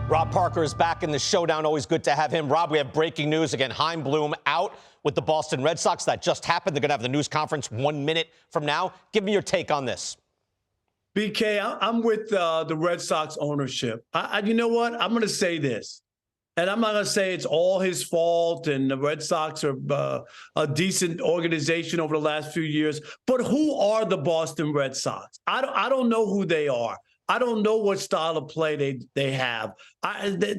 Rob Parker is back in the Showdown. Always good to have him. Rob, we have breaking news again. CHaim Bloom out with the Boston Red Sox. That just happened. They're going to have the news conference 1 minute from now. Give me your take on this. BK, I'm with the Red Sox ownership. You know what? I'm going to say this, and I'm not going to say it's all his fault and the Red Sox are a decent organization over the last few years. But who are the Boston Red Sox? I don't know who they are. I don't know what style of play they have.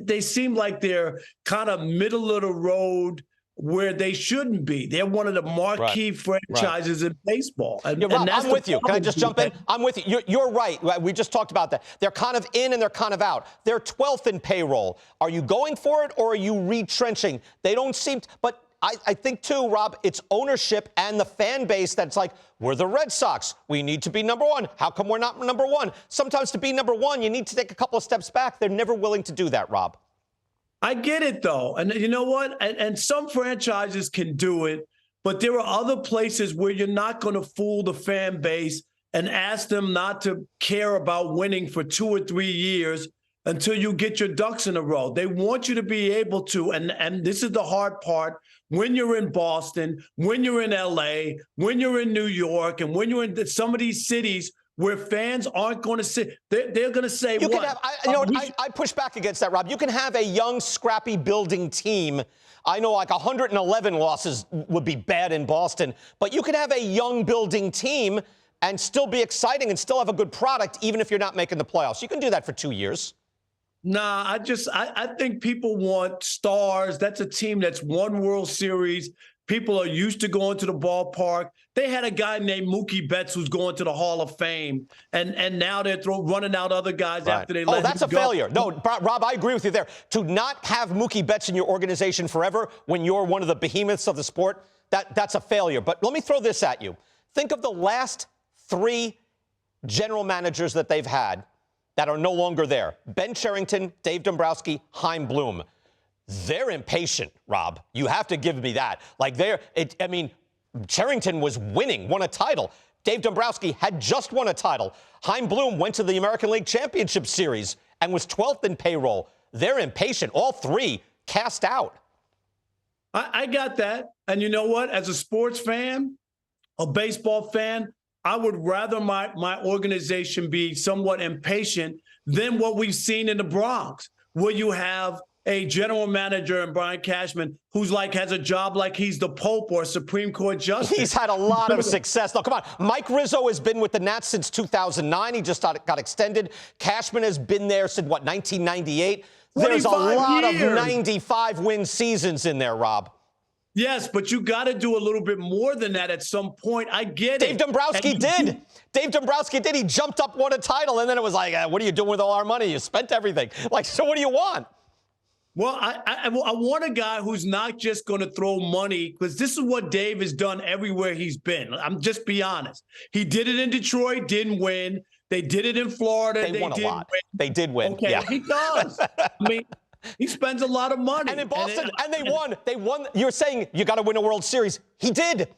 They seem like they're kind of middle of the road where they shouldn't be. They're one of the marquee franchises in baseball. And, Rob, I'm with you. Can I just jump in? I'm with you. You're right. We just talked about that. They're kind of in and they're kind of out. They're 12th in payroll. Are you going for it or are you retrenching? They don't seem to, but I think, too, Rob, it's ownership and the fan base that's like, we're the Red Sox. We need to be number one. How come we're not number one? Sometimes to be number one, you need to take a couple of steps back. They're never willing to do that, Rob. I get it, though. And you know what? And some franchises can do it, but there are other places where you're not going to fool the fan base and ask them not to care about winning for 2 or 3 years until you get your ducks in a row. They want you to be able to, and this is the hard part, when you're in Boston, when you're in LA, when you're in New York, and when you're in some of these cities where fans aren't going to sit, they're going to say, I push back against that, Rob. You can have a young, scrappy building team. I know like 111 losses would be bad in Boston, but you can have a young building team and still be exciting and still have a good product, even if you're not making the playoffs. You can do that for 2 years. Nah, I think people want stars. That's a team that's won World Series. People are used to going to the ballpark. They had a guy named Mookie Betts who's going to the Hall of Fame, and now they're running out other guys after they let him go. Oh, that's a failure. No, Rob, I agree with you there. To not have Mookie Betts in your organization forever when you're one of the behemoths of the sport, that's a failure. But let me throw this at you. Think of the last 3 general managers that they've had that are no longer there. Ben Cherington, Dave Dombrowski, CHaim Bloom. They're impatient, Rob. You have to give me that. Like Cherington was winning, won a title. Dave Dombrowski had just won a title. CHaim Bloom went to the American League Championship Series and was 12th in payroll. They're impatient. All 3 cast out. I got that. And you know what? As a sports fan, a baseball fan, I would rather my organization be somewhat impatient than what we've seen in the Bronx, where you have a general manager in Brian Cashman who's has a job like he's the Pope or Supreme Court justice. He's had a lot of success. No, come on. Mike Rizzo has been with the Nats since 2009. He just got extended. Cashman has been there since, 1998? There's a lot of 95-win seasons in there, Rob. Yes, but you got to do a little bit more than that at some point. I get it. Dave Dombrowski did. Dave Dombrowski did. He jumped up, won a title, and then it was like, what are you doing with all our money? You spent everything. So what do you want? Well, I want a guy who's not just going to throw money, because this is what Dave has done everywhere he's been. I'm just be honest. He did it in Detroit, didn't win. They did it in Florida. They won a lot. Win. They did win. Okay, yeah. He does. He spends a lot of money. And in Boston, and they won. They won. You're saying you got to win a World Series. He did.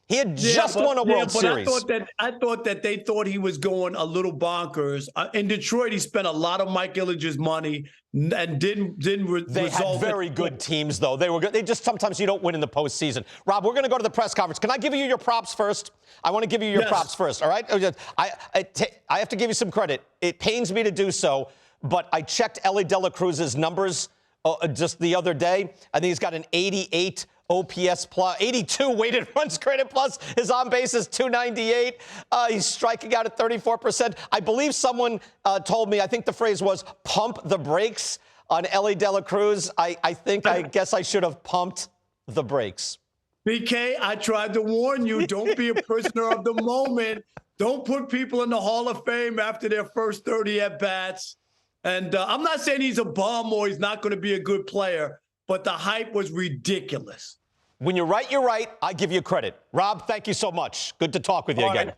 He had just won a World Series. I thought that they thought he was going a little bonkers. In Detroit, he spent a lot of Mike Ilitch's money and didn't They had very good teams, though. They were good. They just sometimes you don't win in the postseason. Rob, we're going to go to the press conference. Can I give you your props first? I want to give you your props first. All right. I have to give you some credit. It pains me to do so, but I checked Ellie De La Cruz's numbers just the other day. I think he's got an 88 OPS plus, 82 weighted runs created plus. His on base is 298. He's striking out at 34%. I believe someone told me, I think the phrase was pump the brakes on Ellie De La Cruz. I guess I should have pumped the brakes. BK, I tried to warn you. Don't be a prisoner of the moment. Don't put people in the Hall of Fame after their first 30 at-bats. And I'm not saying he's a bum or he's not going to be a good player, but the hype was ridiculous. When you're right, you're right. I give you credit. Rob, thank you so much. Good to talk with you again.